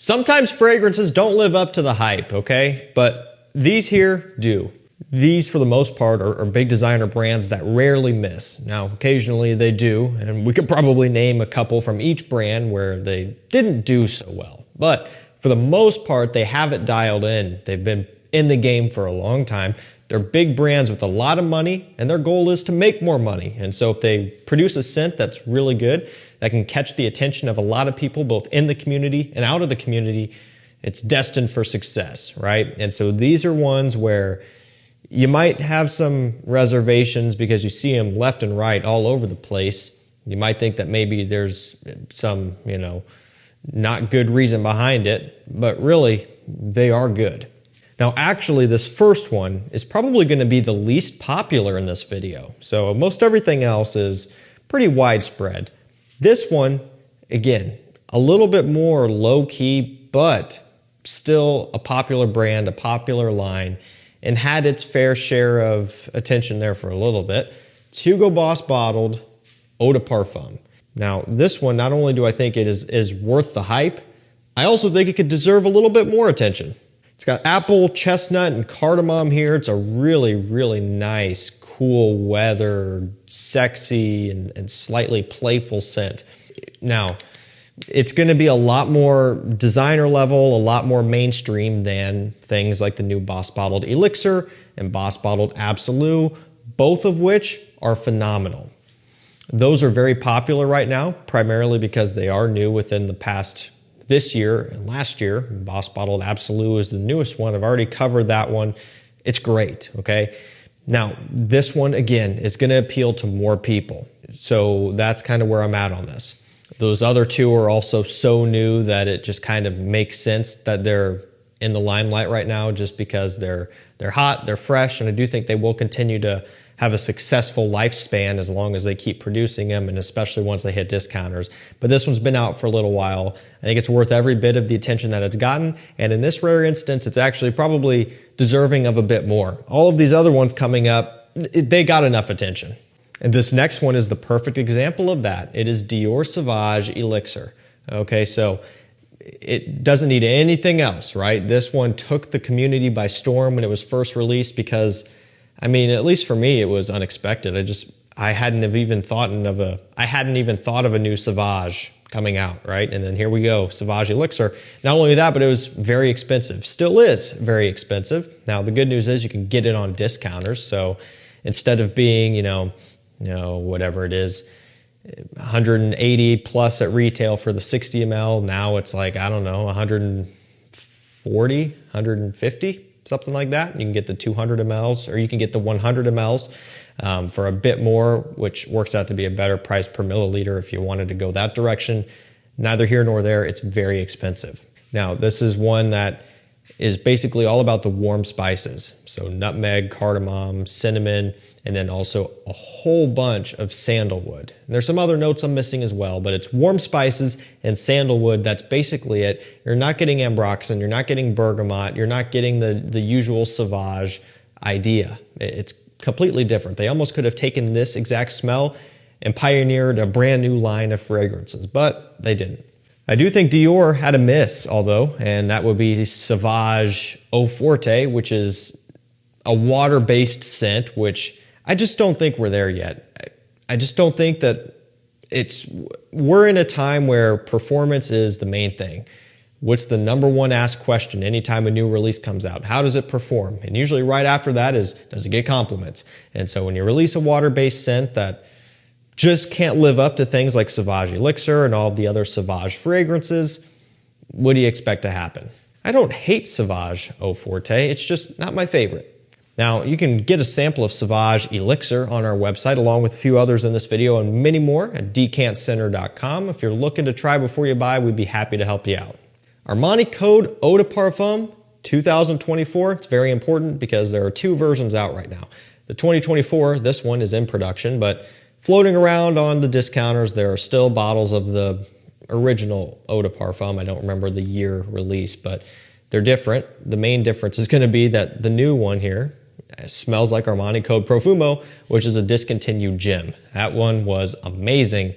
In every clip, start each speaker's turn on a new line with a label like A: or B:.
A: Sometimes fragrances don't live up to the hype, okay? But these here do. These, for the most part, are big designer brands that rarely miss. Now, occasionally they do, and we could probably name a couple from each brand where they didn't do so well. But for the most part, they have it dialed in. They've been in the game for a long time. They're big brands with a lot of money, and their goal is to make more money. And so if they produce a scent that's really good, that can catch the attention of a lot of people, both in the community and out of the community, it's destined for success, right? And so these are ones where you might have some reservations because you see them left and right all over the place. You might think that maybe there's some, not good reason behind it, but really, they are good. Now, actually, this first one is probably going to be the least popular in this video. So most everything else is pretty widespread. This one, again, a little bit more low-key, but still a popular brand, a popular line, and had its fair share of attention there for a little bit. It's Hugo Boss Bottled Eau de Parfum. Now, this one, not only do I think it is worth the hype, I also think it could deserve a little bit more attention. It's got apple, chestnut, and cardamom here. It's a really, really nice, cool weather, sexy, and slightly playful scent. Now, it's going to be a lot more designer level, a lot more mainstream than things like the new Boss Bottled Elixir and Boss Bottled Absolute, both of which are phenomenal. Those are very popular right now, primarily because they are new within the past this year and last year. Boss Bottled Absolute is the newest one. I've already covered that one. It's great, okay? Now, this one, again, is going to appeal to more people. So that's kind of where I'm at on this. Those other two are also so new that it just kind of makes sense that they're in the limelight right now just because they're hot, they're fresh, and I do think they will continue to have a successful lifespan as long as they keep producing them, and especially once they hit discounters. But this one's been out for a little while. I think it's worth every bit of the attention that it's gotten, and in this rare instance, it's actually probably deserving of a bit more. All of these other ones coming up, they got enough attention. And this next one is the perfect example of that. It is Dior Sauvage Elixir. Okay, so it doesn't need anything else, right? This one took the community by storm when it was first released because, I mean, at least for me, it was unexpected. I hadn't even thought of a new Sauvage coming out, right? And then here we go, Sauvage Elixir. Not only that, but it was very expensive. Still is very expensive. Now, the good news is you can get it on discounters. So instead of being, whatever it is, 180 plus at retail for the 60 ml, now it's like, I don't know, 140, 150. Something like that. You can get the 200 mLs or you can get the 100 mLs for a bit more, which works out to be a better price per milliliter if you wanted to go that direction. Neither here nor there, it's very expensive. Now, this is one that is basically all about the warm spices. So nutmeg, cardamom, cinnamon, and then also a whole bunch of sandalwood. And there's some other notes I'm missing as well, but it's warm spices and sandalwood. That's basically it. You're not getting ambroxan, you're not getting bergamot, you're not getting the usual Sauvage idea. It's completely different. They almost could have taken this exact smell and pioneered a brand new line of fragrances, but they didn't. I do think Dior had a miss, although, and that would be Sauvage Eau Forte, which is a water-based scent, which I just don't think we're there yet. I just don't think that we're in a time where performance is the main thing. What's the number one asked question anytime a new release comes out? How does it perform? And usually right after that is, does it get compliments? And so when you release a water-based scent that just can't live up to things like Sauvage Elixir and all of the other Sauvage fragrances, what do you expect to happen? I don't hate Sauvage Eau Forte, it's just not my favorite. Now, you can get a sample of Sauvage Elixir on our website, along with a few others in this video and many more at decantcenter.com. If you're looking to try before you buy, we'd be happy to help you out. Armani Code Eau de Parfum 2024, it's very important because there are two versions out right now. The 2024, this one is in production, but floating around on the discounters, there are still bottles of the original Eau de Parfum. I don't remember the year release, but they're different. The main difference is going to be that the new one here smells like Armani Code Profumo, which is a discontinued gem. That one was amazing.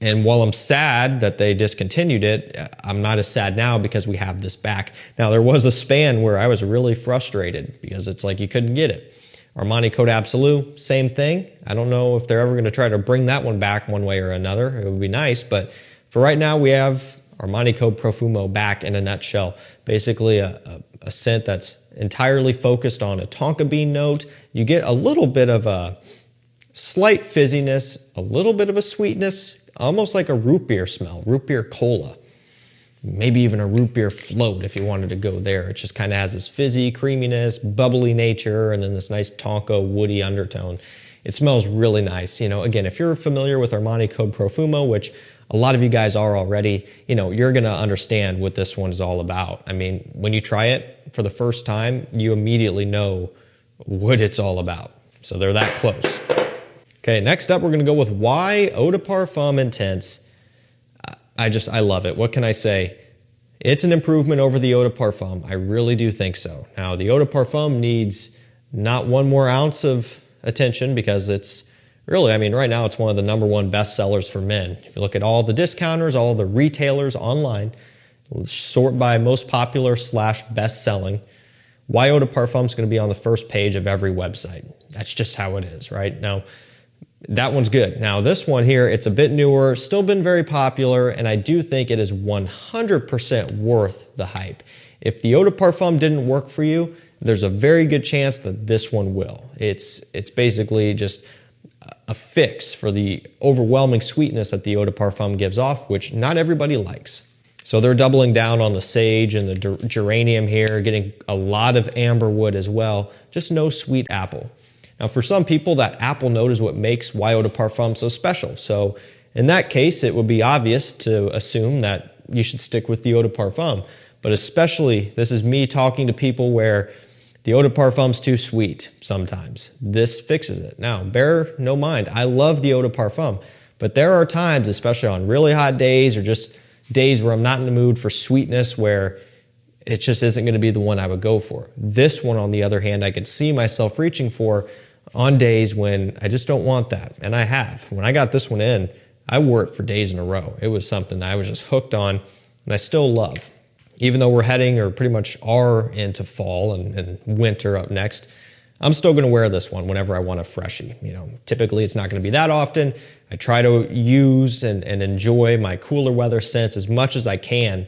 A: And while I'm sad that they discontinued it, I'm not as sad now because we have this back. Now, there was a span where I was really frustrated because it's like you couldn't get it. Armani Code Absolute, same thing. I don't know if they're ever going to try to bring that one back one way or another. It would be nice, but for right now, we have Armani Code Profumo back in a nutshell. Basically, a scent that's entirely focused on a tonka bean note. You get a little bit of a slight fizziness, a little bit of a sweetness, almost like a root beer smell, root beer cola. Maybe even a root beer float if you wanted to go there. It just kind of has this fizzy creaminess, bubbly nature, and then this nice tonka woody undertone. It smells really nice. You know, again, if you're familiar with Armani Code Profumo, which a lot of you guys are already, you know, you're going to understand what this one is all about. I mean, when you try it for the first time, you immediately know what it's all about. So they're that close. Okay, next up, we're going to go with Y Eau de Parfum Intense. I love it. What can I say? It's an improvement over the Eau de Parfum. I really do think so. Now, the Eau de Parfum needs not one more ounce of attention because it's really, I mean, right now it's one of the #1 best sellers for men. If you look at all the discounters, all the retailers online, sort by most popular / best selling, Y Eau de Parfum is going to be on the first page of every website. That's just how it is, right? Now, that one's good. Now, this one here, it's a bit newer, still been very popular, and I do think it is 100% worth the hype. If the Eau de Parfum didn't work for you, there's a very good chance that this one will. It's basically just a fix for the overwhelming sweetness that the Eau de Parfum gives off, which not everybody likes. So they're doubling down on the sage and the geranium here, getting a lot of amber wood as well, just no sweet apple. Now, for some people, that apple note is what makes Y Eau de Parfum so special. So in that case, it would be obvious to assume that you should stick with the Eau de Parfum. But especially, this is me talking to people where the Eau de Parfum's too sweet sometimes. This fixes it. Now, bear no mind, I love the Eau de Parfum, but there are times, especially on really hot days or just days where I'm not in the mood for sweetness, where it just isn't going to be the one I would go for. This one, on the other hand, I could see myself reaching for on days when I just don't want that. And I have. When I got this one in, I wore it for days in a row. It was something that I was just hooked on, and I still love. Even though we're heading, or pretty much are, into fall and winter up next, I'm still going to wear this one whenever I want a freshie. You know, typically it's not going to be that often. I try to use and enjoy my cooler weather scents as much as I can,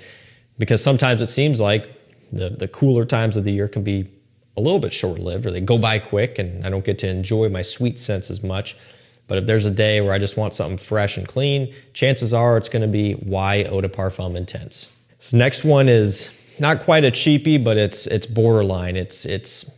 A: because sometimes it seems like the cooler times of the year can be a little bit short-lived, or they go by quick and I don't get to enjoy my sweet scents as much. But if there's a day where I just want something fresh and clean, chances are it's going to be Y Eau de Parfum Intense. This next one is not quite a cheapie, but it's borderline. It's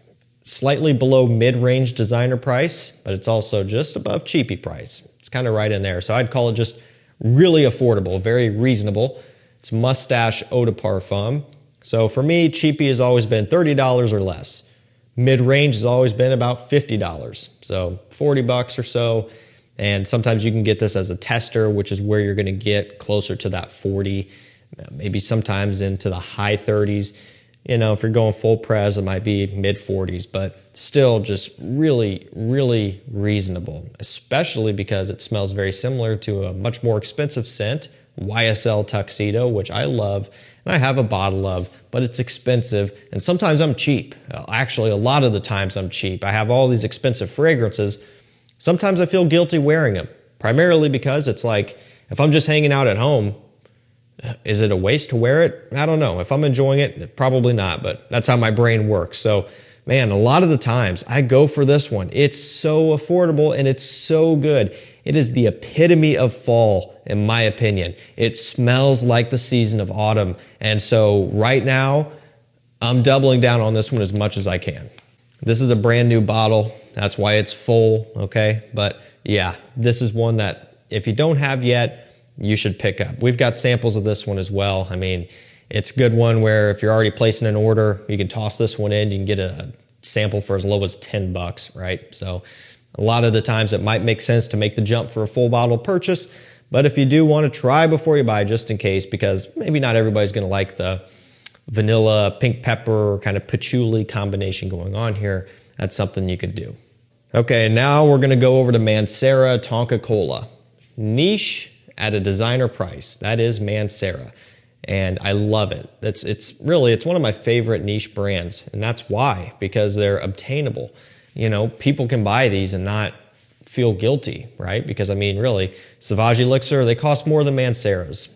A: slightly below mid-range designer price, but it's also just above cheapie price. It's kind of right in there. So I'd call it just really affordable, very reasonable. It's Moustache Eau de Parfum. So for me, cheapie has always been $30 or less. Mid-range has always been about $50. So 40 bucks or so. And sometimes you can get this as a tester, which is where you're going to get closer to that 40, maybe sometimes into the high 30s. You know, if you're going full pres, it might be mid 40s, but still just really, really reasonable, especially because it smells very similar to a much more expensive scent, YSL Tuxedo, which I love and I have a bottle of, but it's expensive, and sometimes I'm cheap. Actually, a lot of the times I'm cheap. I have all these expensive fragrances. Sometimes I feel guilty wearing them, primarily because it's like, if I'm just hanging out at home, is it a waste to wear it? I don't know. If I'm enjoying it, probably not, but that's how my brain works. So, man, a lot of the times I go for this one. It's so affordable and it's so good. It is the epitome of fall, in my opinion. It smells like the season of autumn. And so right now, I'm doubling down on this one as much as I can. This is a brand new bottle. That's why it's full, okay? But yeah, this is one that if you don't have yet, you should pick up. We've got samples of this one as well. I mean, it's a good one where if you're already placing an order, you can toss this one in. You can get a sample for as low as 10 bucks, right? So a lot of the times it might make sense to make the jump for a full bottle purchase. But if you do want to try before you buy, just in case, because maybe not everybody's going to like the vanilla, pink pepper, kind of patchouli combination going on here, that's something you could do. Okay, now we're going to go over to Mancera Tonka Cola. Niche at a designer price. That is Mancera. And I love it. It's one of my favorite niche brands. And that's why, because they're obtainable. You know, people can buy these and not feel guilty, right? Because I mean, really, Sauvage Elixir, they cost more than Mancera's.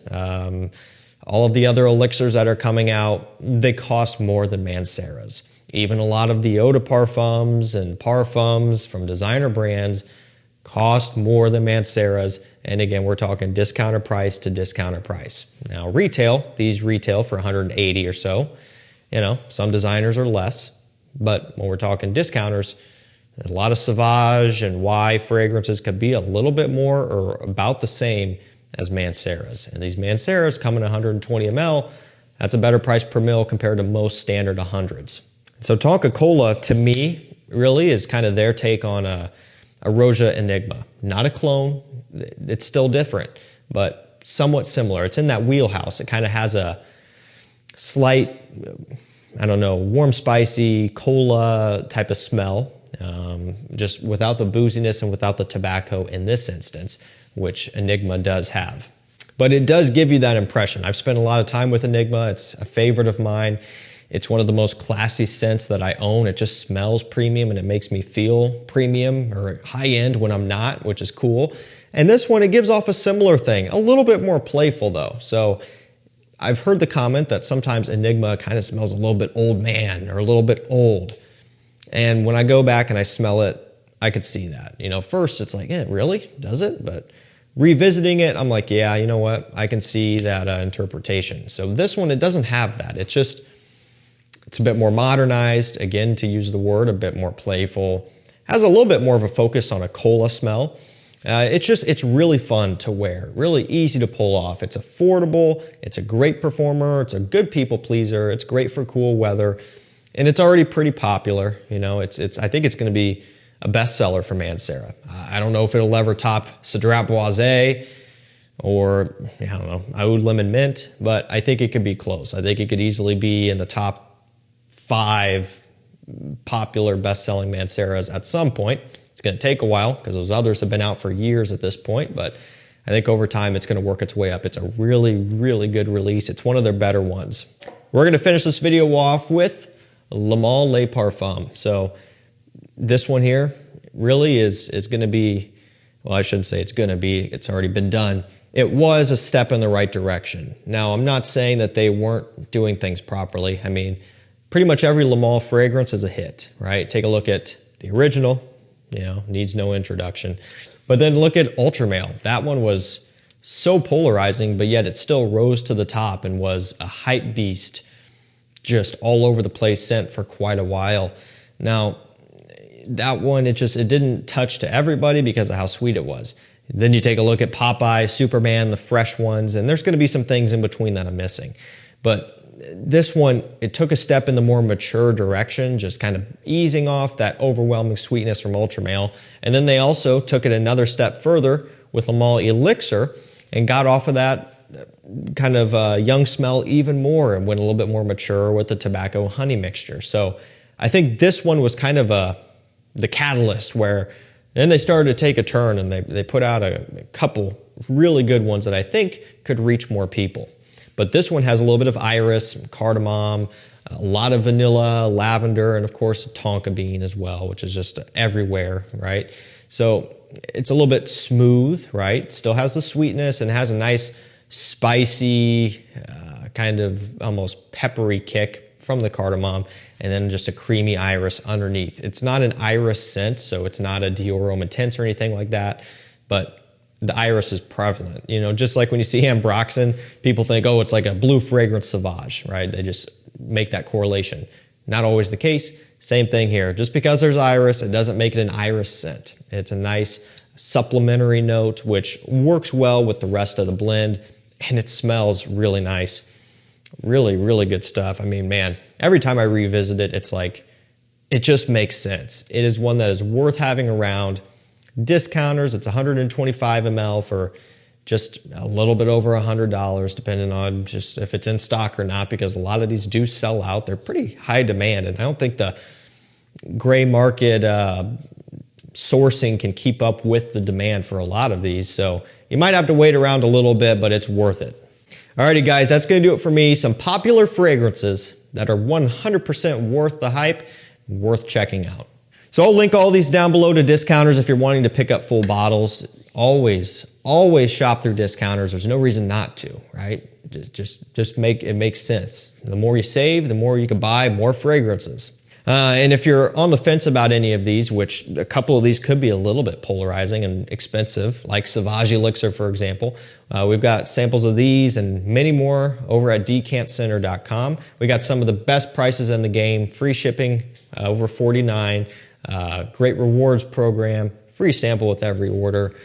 A: All of the other elixirs that are coming out, they cost more than Mancera's. Even a lot of the eau de parfums and parfums from designer brands cost more than Mancera's. And again, we're talking discounter price to discounter price. Now retail, these retail for 180 or so. You know, some designers are less, but when we're talking discounters, a lot of Sauvage and Y fragrances could be a little bit more or about the same as Mancera's. And these Manceras come in 120 ml. That's a better price per mil compared to most standard 100s. So Tonka Cola, to me, really is kind of their take on a Roja Enigma. Not a clone. It's still different, but somewhat similar. It's in that wheelhouse. It kind of has a slight, I don't know, warm, spicy cola type of smell, just without the booziness and without the tobacco in this instance, which Enigma does have. But it does give you that impression. I've spent a lot of time with Enigma. It's a favorite of mine. It's one of the most classy scents that I own. It just smells premium and it makes me feel premium or high end when I'm not, which is cool. And this one, it gives off a similar thing, a little bit more playful though. So I've heard the comment that sometimes Enigma kind of smells a little bit old man or a little bit old. And when I go back and I smell it, I could see that. You know, first it's like, really? Does it? But revisiting it, I'm like, yeah, you know what? I can see that interpretation. So this one, it doesn't have that. It's a bit more modernized, again, to use the word, a bit more playful. Has a little bit more of a focus on a cola smell. It's really fun to wear, really easy to pull off. It's affordable, it's a great performer, it's a good people pleaser, it's great for cool weather, and it's already pretty popular. You know, I think it's going to be a bestseller for Mancera. I don't know if it'll ever top Cedrat Boisé or, I don't know, Oud Lemon Mint, but I think it could be close. I think it could easily be in the top 5 popular best-selling Manceras at some point. It's going to take a while because those others have been out for years at this point, but I think over time it's going to work its way up. It's a really, really good release. It's one of their better ones. We're going to finish this video off with Le Male Le Parfum. So this one here really is going to be, well, I shouldn't say it's going to be, it's already been done. It was a step in the right direction. Now, I'm not saying that they weren't doing things properly. I mean, pretty much every Le Male fragrance is a hit, right? Take a look at the original, you know, needs no introduction. But then look at Ultra Male. That one was so polarizing, but yet it still rose to the top and was a hype beast, just all over the place scent for quite a while. Now, that one, it didn't touch to everybody because of how sweet it was. Then you take a look at Popeye, Superman, the fresh ones, and there's going to be some things in between that I'm missing. But this one, it took a step in the more mature direction, just kind of easing off that overwhelming sweetness from Ultra Male. And then they also took it another step further with Le Male Elixir and got off of that kind of young smell even more and went a little bit more mature with the tobacco honey mixture. So I think this one was kind of the catalyst where then they started to take a turn and they put out a couple really good ones that I think could reach more people. But this one has a little bit of iris, cardamom, a lot of vanilla, lavender, and of course tonka bean as well, which is just everywhere, right? So it's a little bit smooth, right? Still has the sweetness and has a nice spicy, kind of almost peppery kick from the cardamom, and then just a creamy iris underneath. It's not an iris scent, so it's not a Dior Intense or anything like that, but the iris is prevalent. You know, just like when you see Ambroxan, people think, oh, it's like a blue fragrance Sauvage, right? They just make that correlation. Not always the case. Same thing here. Just because there's iris, it doesn't make it an iris scent. It's a nice supplementary note, which works well with the rest of the blend, and it smells really nice. Really, really good stuff. I mean, man, every time I revisit it, it's like, it just makes sense. It is one that is worth having around. Discounters, it's 125 ml for just a little bit over $100, depending on just if it's in stock or not, because a lot of these do sell out. They're pretty high demand, and I don't think the gray market sourcing can keep up with the demand for a lot of these. So You might have to wait around a little bit, but it's worth it. Alrighty guys, that's gonna do it for me. Some popular fragrances that are 100% worth the hype, worth checking out. So I'll link all these down below to discounters if you're wanting to pick up full bottles. Always shop through discounters. There's no reason not to, right? Just make it makes sense. The more you save, the more you can buy more fragrances. And if you're on the fence about any of these, which a couple of these could be a little bit polarizing and expensive, like Sauvage Elixir, for example, we've got samples of these and many more over at decantcenter.com. We got some of the best prices in the game, free shipping, over $49, great rewards program, free sample with every order,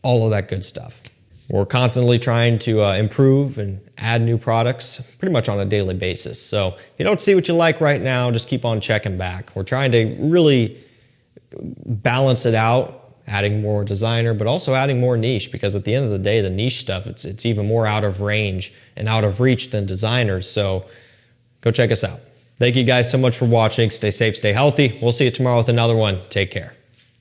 A: all of that good stuff. We're constantly trying to improve and add new products pretty much on a daily basis. So if you don't see what you like right now, just keep on checking back. We're trying to really balance it out, adding more designer, but also adding more niche, because at the end of the day, the niche stuff, it's even more out of range and out of reach than designers. So go check us out. Thank you guys so much for watching. Stay safe, stay healthy. We'll see you tomorrow with another one. Take care.